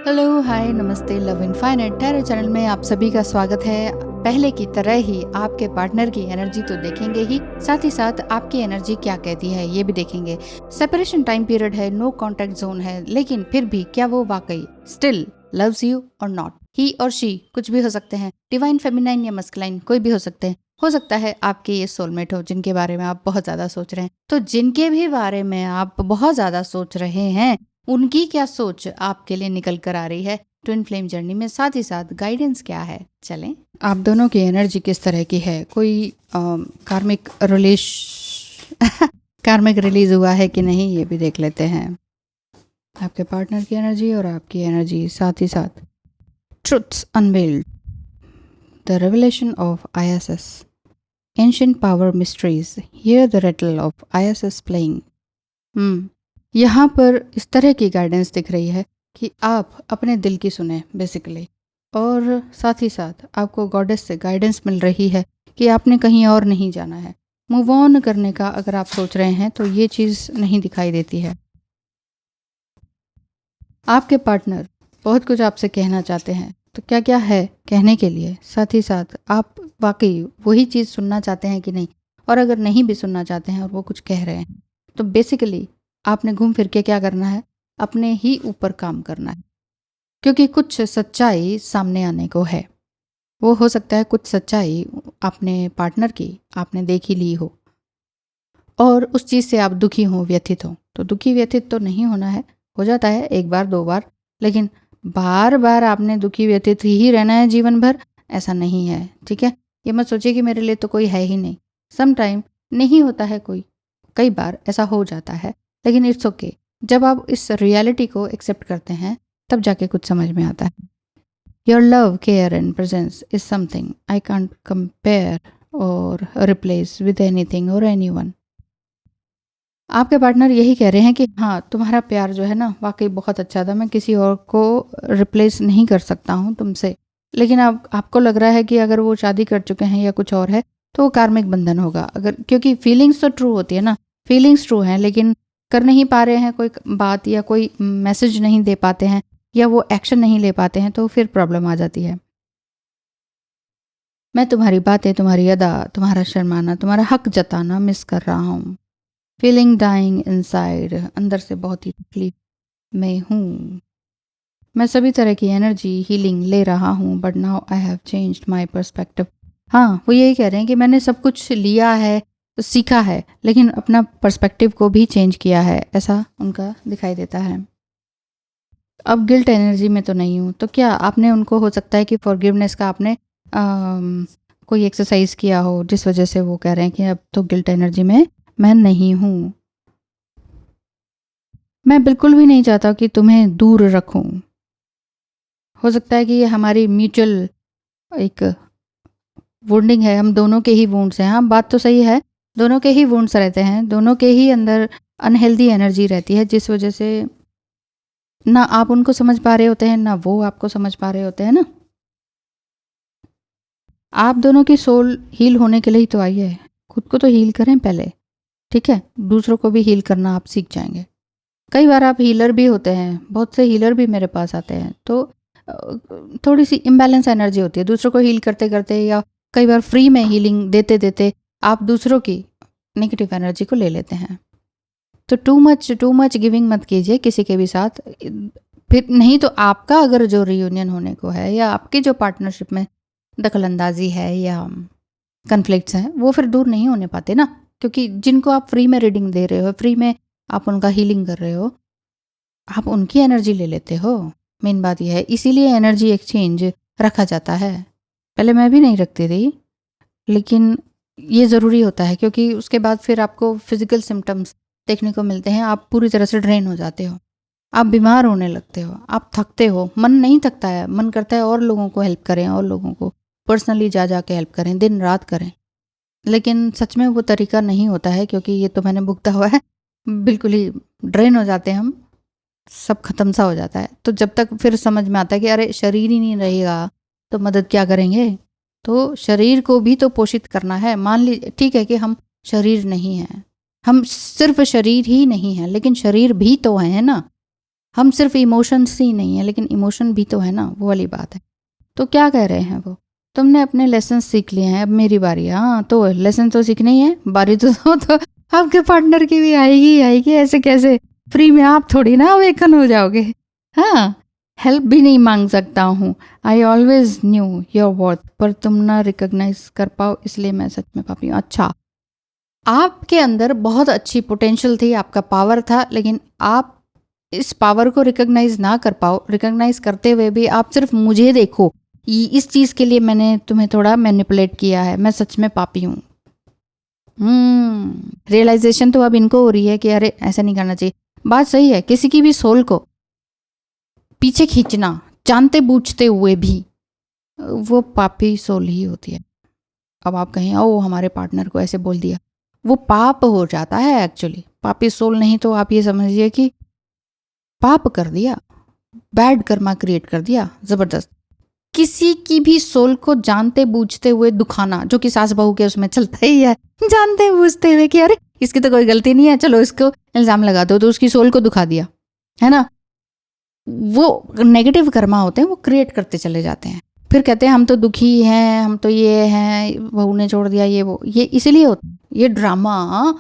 Hello, हाय, नमस्ते। Love infinite tarot channel में आप सभी का स्वागत है। पहले की तरह ही आपके पार्टनर की एनर्जी तो देखेंगे ही, साथ ही साथ आपकी एनर्जी क्या कहती है ये भी देखेंगे। सेपरेशन टाइम पीरियड है, नो कॉन्टैक्ट जोन है, लेकिन फिर भी क्या वो वाकई स्टिल लव्स यू और नॉट? ही और शी कुछ भी हो सकते हैं, डिवाइन फेमिनाइन या मस्कुलाइन कोई भी हो सकते हैं। हो सकता है आपके ये सोलमेट हो जिनके बारे में आप बहुत ज्यादा सोच रहे हैं। तो जिनके भी बारे में आप बहुत ज्यादा सोच रहे हैं, उनकी क्या सोच आपके लिए निकल कर आ रही है ट्विन फ्लेम जर्नी में, साथ ही साथ गाइडेंस क्या है। चलें, आप दोनों की एनर्जी किस तरह की है, कोई कार्मिक रिलेश कार्मिक रिलीज हुआ है कि नहीं ये भी देख लेते हैं। आपके पार्टनर की एनर्जी और आपकी एनर्जी, साथ ही साथ truths unveiled, the revelation of ISS, ancient power mysteries, here the Ratle of ISS playing. यहाँ पर इस तरह की गाइडेंस दिख रही है कि आप अपने दिल की सुने बेसिकली, और साथ ही साथ आपको गॉडेस से गाइडेंस मिल रही है कि आपने कहीं और नहीं जाना है। मूव ऑन करने का अगर आप सोच रहे हैं तो ये चीज़ नहीं दिखाई देती है। आपके पार्टनर बहुत कुछ आपसे कहना चाहते हैं, तो क्या क्या है कहने के लिए, साथ ही साथ आप वाकई वही चीज़ सुनना चाहते हैं कि नहीं, और अगर नहीं भी सुनना चाहते हैं और वो कुछ कह रहे हैं तो बेसिकली आपने घूम फिर के क्या करना है, अपने ही ऊपर काम करना है। क्योंकि कुछ सच्चाई सामने आने को है। वो हो सकता है कुछ सच्चाई अपने पार्टनर की आपने देख ही ली हो और उस चीज़ से आप दुखी हो, व्यथित हो। तो दुखी व्यथित तो नहीं होना है, हो जाता है एक बार दो बार, लेकिन बार बार आपने दुखी व्यथित ही रहना है जीवन भर, ऐसा नहीं है। ठीक है, ये मत सोचिए कि मेरे लिए तो कोई है ही नहीं। सम टाइम नहीं होता है कोई, कई बार ऐसा हो जाता है, लेकिन इट्स ओके। जब आप इस रियलिटी को एक्सेप्ट करते हैं तब जाके कुछ समझ में आता है। Your love, care and presence is something I can't compare और रिप्लेस विद एनीथिंग और एनीवन। आपके पार्टनर यही कह रहे हैं कि हाँ, तुम्हारा प्यार जो है ना वाकई बहुत अच्छा था, मैं किसी और को रिप्लेस नहीं कर सकता हूँ तुमसे। लेकिन आपको लग रहा है कि अगर वो शादी कर चुके हैं या कुछ और है तो वो कार्मिक बंधन होगा। अगर क्योंकि फीलिंग्स तो ट्रू होती है ना, फीलिंग्स ट्रू हैं, लेकिन कर नहीं पा रहे हैं कोई बात या कोई मैसेज नहीं दे पाते हैं या वो एक्शन नहीं ले पाते हैं, तो फिर प्रॉब्लम आ जाती है। मैं तुम्हारी बातें, तुम्हारी अदा, तुम्हारा शर्माना, तुम्हारा हक जताना मिस कर रहा हूँ। फीलिंग डाइंग इनसाइड, अंदर से बहुत ही तकलीफ में हूँ। मैं सभी तरह की एनर्जी हीलिंग ले रहा हूँ, but now I have changed my perspective. हाँ, वो यही कह रहे हैं कि मैंने सब कुछ लिया है, सीखा है, लेकिन अपना पर्सपेक्टिव को भी चेंज किया है, ऐसा उनका दिखाई देता है। अब गिल्ट एनर्जी में तो नहीं हूँ। तो क्या आपने उनको, हो सकता है कि फॉरगिवनेस का आपने कोई एक्सरसाइज किया हो जिस वजह से वो कह रहे हैं कि अब तो गिल्ट एनर्जी में मैं नहीं हूँ। मैं बिल्कुल भी नहीं चाहता कि तुम्हें दूर रखूं। हो सकता है कि ये हमारी म्यूचुअल एक वुंडिंग है, हम दोनों के ही वुंड्स हैं। हाँ, बात तो सही है, दोनों के ही वुंड्स रहते हैं, दोनों के ही अंदर अनहेल्दी एनर्जी रहती है, जिस वजह से ना आप उनको समझ पा रहे होते हैं ना वो आपको समझ पा रहे होते हैं ना। आप दोनों की सोल हील होने के लिए ही तो आई है। खुद को तो हील करें पहले, ठीक है, दूसरों को भी हील करना आप सीख जाएंगे। कई बार आप हीलर भी होते हैं, बहुत से हीलर भी मेरे पास आते हैं, तो थोड़ी सी इम्बैलेंस एनर्जी होती है। दूसरों को हील करते करते या कई बार फ्री में हीलिंग देते देते आप दूसरों की नेगेटिव एनर्जी को ले लेते हैं। तो टू मच गिविंग मत कीजिए किसी के भी साथ। फिर नहीं तो आपका अगर जो रियूनियन होने को है या आपकी जो पार्टनरशिप में दखल अंदाजी है या कन्फ्लिक्ट्स हैं, वो फिर दूर नहीं होने पाते ना। क्योंकि जिनको आप फ्री में रीडिंग दे रहे हो, फ्री में आप उनका हीलिंग कर रहे हो, आप उनकी एनर्जी ले लेते हो। मेन बात यह है, इसीलिए एनर्जी एक्सचेंज रखा जाता है। पहले मैं भी नहीं रखती थी, लेकिन ये ज़रूरी होता है क्योंकि उसके बाद फिर आपको फिजिकल सिम्टम्स देखने को मिलते हैं। आप पूरी तरह से ड्रेन हो जाते हो, आप बीमार होने लगते हो, आप थकते हो। मन नहीं थकता है, मन करता है और लोगों को हेल्प करें, और लोगों को पर्सनली जा जा के हेल्प करें, दिन रात करें। लेकिन सच में वो तरीका नहीं होता है, क्योंकि ये तो मैंने भुगता हुआ है। बिल्कुल ही ड्रेन हो जाते हैं हम, सब खत्म सा हो जाता है। तो जब तक फिर समझ में आता है कि अरे शरीर ही नहीं रहेगा तो मदद क्या करेंगे। तो शरीर को भी तो पोषित करना है। मान लीजिए ठीक है कि हम शरीर नहीं हैं, हम सिर्फ शरीर ही नहीं हैं, लेकिन शरीर भी तो है ना। हम सिर्फ इमोशंस ही नहीं है, लेकिन इमोशन भी तो है ना, वो वाली बात है। तो क्या कह रहे हैं वो, तुमने अपने लेसन सीख लिए हैं, अब मेरी बारी है। हाँ, तो लेसन तो सीखना ही है, बारी तो आपके पार्टनर की भी आएगी ही आएगी, ऐसे कैसे फ्री में आप थोड़ी ना अवेकन हो जाओगे। हाँ, हेल्प भी नहीं मांग सकता हूँ, I always new your worth, पर तुम ना रिकॉग्नाइज कर पाओ, इसलिए मैं सच में पापी हूँ। अच्छा, आपके अंदर बहुत अच्छी पोटेंशियल थी, आपका पावर था, लेकिन आप इस पावर को रिकॉग्नाइज ना कर पाओ। रिकॉग्नाइज करते हुए भी आप सिर्फ मुझे देखो, इस चीज़ के लिए मैंने तुम्हें थोड़ा मैनिपुलेट किया है, मैं सच में पापी हूँ। रियलाइजेशन तो अब इनको हो रही है कि अरे ऐसा नहीं करना चाहिए। बात सही है, किसी की भी सोल को पीछे खींचना जानते बूझते हुए भी, वो पापी सोल ही होती है। अब आप कहें ओ हमारे पार्टनर को ऐसे बोल दिया, वो पाप हो जाता है एक्चुअली। पापी सोल नहीं तो आप ये समझिए कि पाप कर दिया, बैड कर्मा क्रिएट कर दिया जबरदस्त। किसी की भी सोल को जानते बूझते हुए दुखाना, जो कि सास बहू के उसमें चलता ही है, जानते बूझते हुए कि अरे इसकी तो कोई गलती नहीं है, चलो इसको इल्जाम लगा दो, तो उसकी सोल को दुखा दिया, है ना। वो नेगेटिव कर्मा होते हैं, वो क्रिएट करते चले जाते हैं। फिर कहते हैं हम तो दुखी हैं, हम तो ये हैं, बहू ने छोड़ दिया, ये वो, ये इसीलिए होता है। ये ड्रामा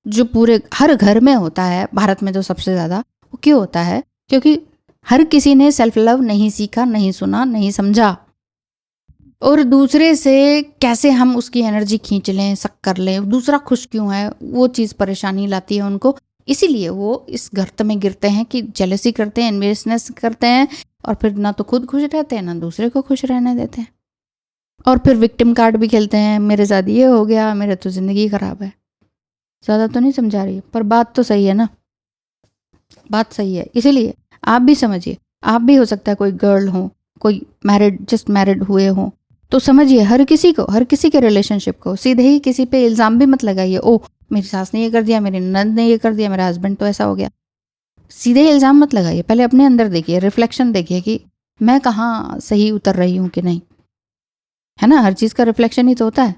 जो पूरे हर घर में होता है, भारत में तो सबसे ज़्यादा, वो क्यों होता है? क्योंकि हर किसी ने सेल्फ लव नहीं सीखा, नहीं सुना, नहीं समझा, और दूसरे से कैसे हम उसकी एनर्जी खींच लें, सक कर लें, दूसरा खुश क्यों है, वो चीज़ परेशानी लाती है उनको। इसीलिए वो इस गर्त में गिरते हैं कि जेलसी करते हैं, एनवियसनेस करते हैं, और फिर ना तो खुद खुश रहते हैं, ना दूसरे को खुश रहने देते हैं, और फिर विक्टिम कार्ड भी खेलते हैं, मेरे साथ ये हो गया, मेरे तो ज़िंदगी ख़राब है। ज़्यादा तो नहीं समझा रही, पर बात तो सही है ना, बात सही है। इसीलिए आप भी समझिए, आप भी हो सकता है कोई गर्ल हो, कोई मैरिड, जस्ट मैरिड हुए हो, तो समझिए हर किसी को, हर किसी के रिलेशनशिप को सीधे ही किसी पे इल्ज़ाम भी मत लगाइए, ओ मेरी सास ने ये कर दिया, मेरी ननद ने ये कर दिया, मेरा हस्बैंड तो ऐसा हो गया। सीधे इल्ज़ाम मत लगाइए, पहले अपने अंदर देखिए, रिफ्लेक्शन देखिए कि मैं कहाँ सही उतर रही हूँ कि नहीं, है ना। हर चीज़ का रिफ्लेक्शन ही तो होता है।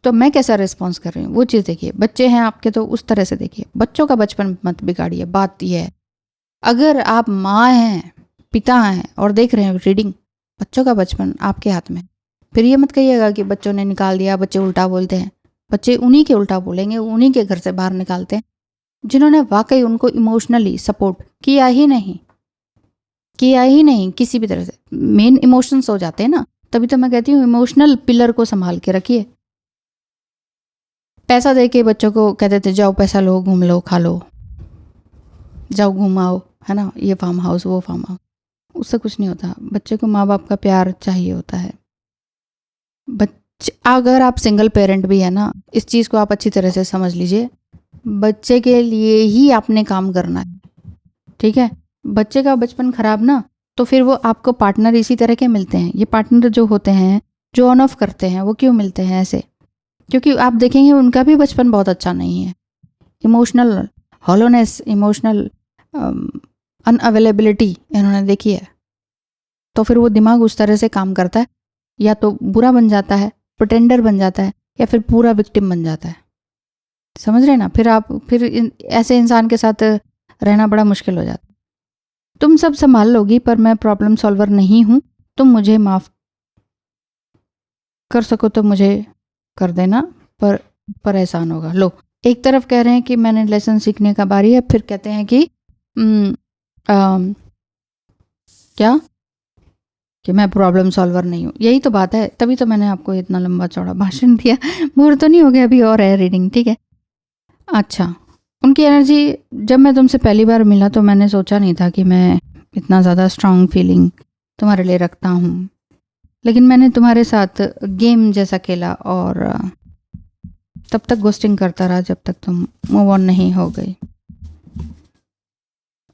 तो मैं कैसा रिस्पॉन्स कर रही हूँ, वो चीज़ देखिए। बच्चे हैं आपके, तो उस तरह से देखिए, बच्चों का बचपन मत बिगाड़िए। बात यह है, अगर आप माँ हैं, पिता हैं, और देख रहे हैं रीडिंग, बच्चों का बचपन आपके हाथ में, फिर ये मत कहिएगा कि बच्चों ने निकाल दिया, बच्चे उल्टा बोलते हैं। बच्चे उन्हीं के उल्टा बोलेंगे, उन्हीं के घर से बाहर निकालते हैं जिन्होंने वाकई उनको इमोशनली सपोर्ट किया ही नहीं, किया ही नहीं किसी भी तरह से। मेन इमोशंस हो जाते हैं ना, तभी तो मैं कहती हूँ इमोशनल पिलर को संभाल के रखिए। पैसा दे के बच्चों को कहते थे जाओ पैसा लो, घूम लो, खा लो, जाओ घूमाओ, है ना, ये फार्म हाउस, वो फार्म हाउस, उससे कुछ नहीं होता। बच्चे को माँ बाप का प्यार चाहिए होता है। अगर आप सिंगल पेरेंट भी है ना, इस चीज़ को आप अच्छी तरह से समझ लीजिए, बच्चे के लिए ही आपने काम करना है, ठीक है। बच्चे का बचपन खराब ना, तो फिर वो आपको पार्टनर इसी तरह के मिलते हैं। ये पार्टनर जो होते हैं, जो ऑन ऑफ करते हैं, वो क्यों मिलते हैं ऐसे? क्योंकि आप देखेंगे उनका भी बचपन बहुत अच्छा नहीं है। इमोशनल हॉलोनेस, इमोशनल अनअवेलेबिलिटी इन्होंने देखी है, तो फिर वो दिमाग उस तरह से काम करता है, या तो बुरा बन जाता है, प्रिटेंडर बन जाता है, या फिर पूरा विक्टिम बन जाता है। समझ रहे ना? फिर ऐसे इंसान के साथ रहना बड़ा मुश्किल हो जाता है। तुम सब संभाल लोगी, पर मैं प्रॉब्लम सॉल्वर नहीं हूँ, तुम मुझे माफ़ कर सको तो मुझे कर देना, पर एहसान होगा। लो, एक तरफ कह रहे हैं कि मैंने लेसन सीखने का बारी है, फिर कहते हैं कि क्या कि मैं प्रॉब्लम सॉल्वर नहीं हूँ। यही तो बात है, तभी तो मैंने आपको इतना लंबा चौड़ा भाषण दिया। बोर तो नहीं हो गया? अभी और है रीडिंग, ठीक है। अच्छा, उनकी एनर्जी, जब मैं तुमसे पहली बार मिला तो मैंने सोचा नहीं था कि मैं इतना ज़्यादा स्ट्रॉन्ग फीलिंग तुम्हारे लिए रखता हूँ, लेकिन मैंने तुम्हारे साथ गेम जैसा खेला, और तब तक घोस्टिंग करता रहा जब तक तुम मूव ऑन नहीं हो गई।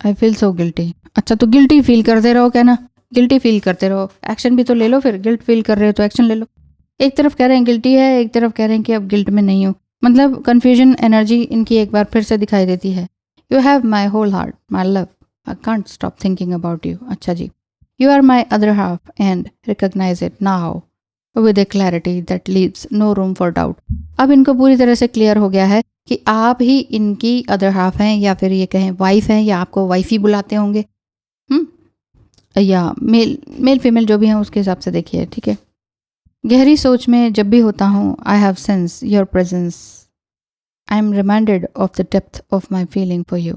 I feel so guilty. अच्छा, तो गिल्टी फील करते रहो, क्या ना, गिल्टी फील करते रहो, एक्शन भी तो ले लो। फिर गिल्ट फील कर रहे हो तो एक्शन ले लो। एक तरफ कह रहे हैं गिल्टी है, एक तरफ कह रहे हैं कि अब गिल्ट में नहीं हूँ। मतलब कन्फ्यूजन एनर्जी इनकी एक बार फिर से दिखाई देती है। You have my whole heart, my love, I can't stop thinking about you. अच्छा जी, you are my other half and recognise it now with a clarity that leaves no room for doubt. अब इनको पूरी तरह से clear हो गया है कि आप ही इनकी अदर हाफ हैं, या फिर ये कहें वाइफ हैं, या आपको वाइफ ही बुलाते होंगे, या मेल फीमेल जो भी हैं उसके हिसाब से देखिए, ठीक है। गहरी सोच में जब भी होता हूँ, I have sense your presence, I am reminded of the depth of my feeling for you.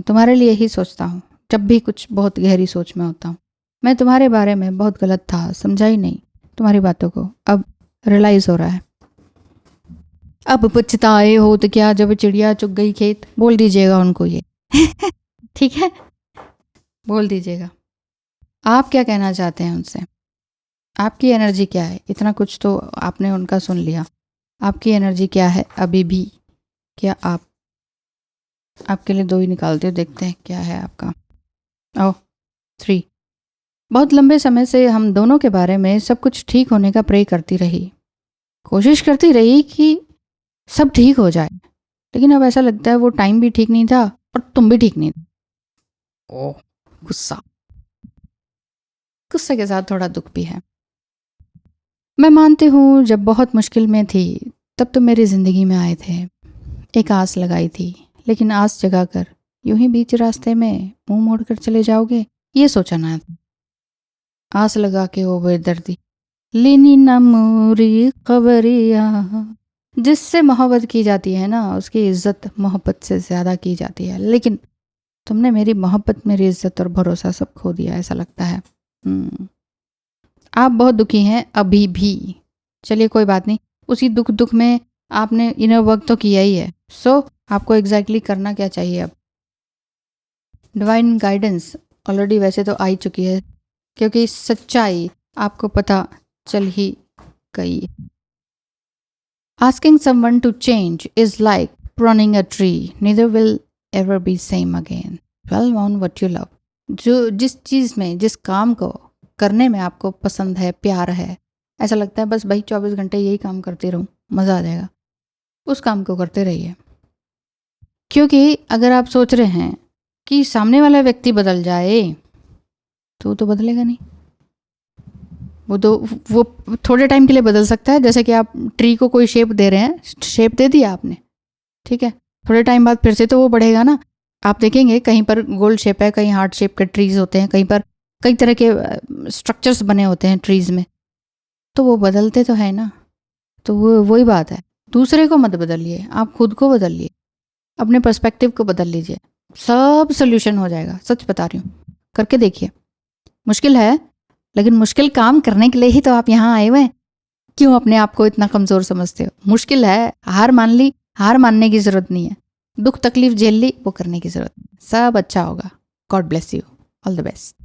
तुम्हारे लिए ही सोचता हूँ जब भी कुछ बहुत गहरी सोच में होता हूँ। मैं तुम्हारे बारे में बहुत गलत था, समझा ही नहीं तुम्हारी बातों को, अब रियलाइज़ हो रहा है। अब पछताए हो तो क्या, जब चिड़िया चुग गई खेत, बोल दीजिएगा उनको ये ठीक है, बोल दीजिएगा। आप क्या कहना चाहते हैं उनसे, आपकी एनर्जी क्या है? इतना कुछ तो आपने उनका सुन लिया, आपकी एनर्जी क्या है अभी भी? क्या आप, आपके लिए 2 ही निकालते हो, देखते हैं क्या है आपका। ओह 3। बहुत लंबे समय से हम दोनों के बारे में सब कुछ ठीक होने का प्रे करती रही, कोशिश करती रही कि सब ठीक हो जाए, लेकिन अब ऐसा लगता है वो टाइम भी ठीक नहीं था और तुम भी ठीक नहीं थे। ओह, गुस्सा, गुस्से के साथ थोड़ा दुख भी है। मैं मानती हूँ जब बहुत मुश्किल में थी तब तो मेरी ज़िंदगी में आए थे, एक आस लगाई थी, लेकिन आस जगाकर यूं ही बीच रास्ते में मुंह मोड़कर चले जाओगे, ये सोचा ना था। आस लगा के वो बेदर्दी लेनी ना मोरी खबरिया, जिससे मोहब्बत की जाती है ना, उसकी इज्जत मोहब्बत से ज़्यादा की जाती है, लेकिन तुमने मेरी मोहब्बत, मेरी इज्जत और भरोसा सब खो दिया, ऐसा लगता है। आप बहुत दुखी हैं अभी भी, चलिए कोई बात नहीं, उसी दुख में आपने इनर वर्क तो किया ही है, सो आपको एग्जैक्टली करना क्या चाहिए अब? डिवाइन गाइडेंस ऑलरेडी वैसे तो आ ही चुकी है, क्योंकि सच्चाई आपको पता चल ही गई। Asking someone to change is like pruning a tree, neither will ever be same again. Dwell on what you love. जो जिस चीज़ में, जिस काम को करने में आपको पसंद है, प्यार है, ऐसा लगता है बस भाई 24 घंटे यही काम करते रहूँ, मज़ा आ जाएगा, उस काम को करते रहिए। क्योंकि अगर आप सोच रहे हैं कि सामने वाला व्यक्ति बदल जाए, तो बदलेगा नहीं। वो थोड़े टाइम के लिए बदल सकता है, जैसे कि आप ट्री को कोई शेप दे रहे हैं, शेप दे दिया आपने, ठीक है, थोड़े टाइम बाद फिर से तो वो बढ़ेगा ना। आप देखेंगे कहीं पर गोल शेप है, कहीं हार्ट शेप के ट्रीज होते हैं, कहीं पर कई तरह के स्ट्रक्चर्स बने होते हैं ट्रीज में, तो वो बदलते तो है ना। तो वो वही बात है, दूसरे को मत बदलिए, आप खुद को बदलिए, अपने पर्सपेक्टिव को बदल लीजिए, सब सोल्यूशन हो जाएगा। सच बता रही हूँ, करके देखिए। मुश्किल है, लेकिन मुश्किल काम करने के लिए ही तो आप यहाँ आए हुए हैं। क्यों अपने आप को इतना कमज़ोर समझते हो? मुश्किल है, हार मान ली, हार मानने की ज़रूरत नहीं है, दुख तकलीफ झेल ली, वो करने की ज़रूरत नहीं, सब अच्छा होगा। God bless you, all the best.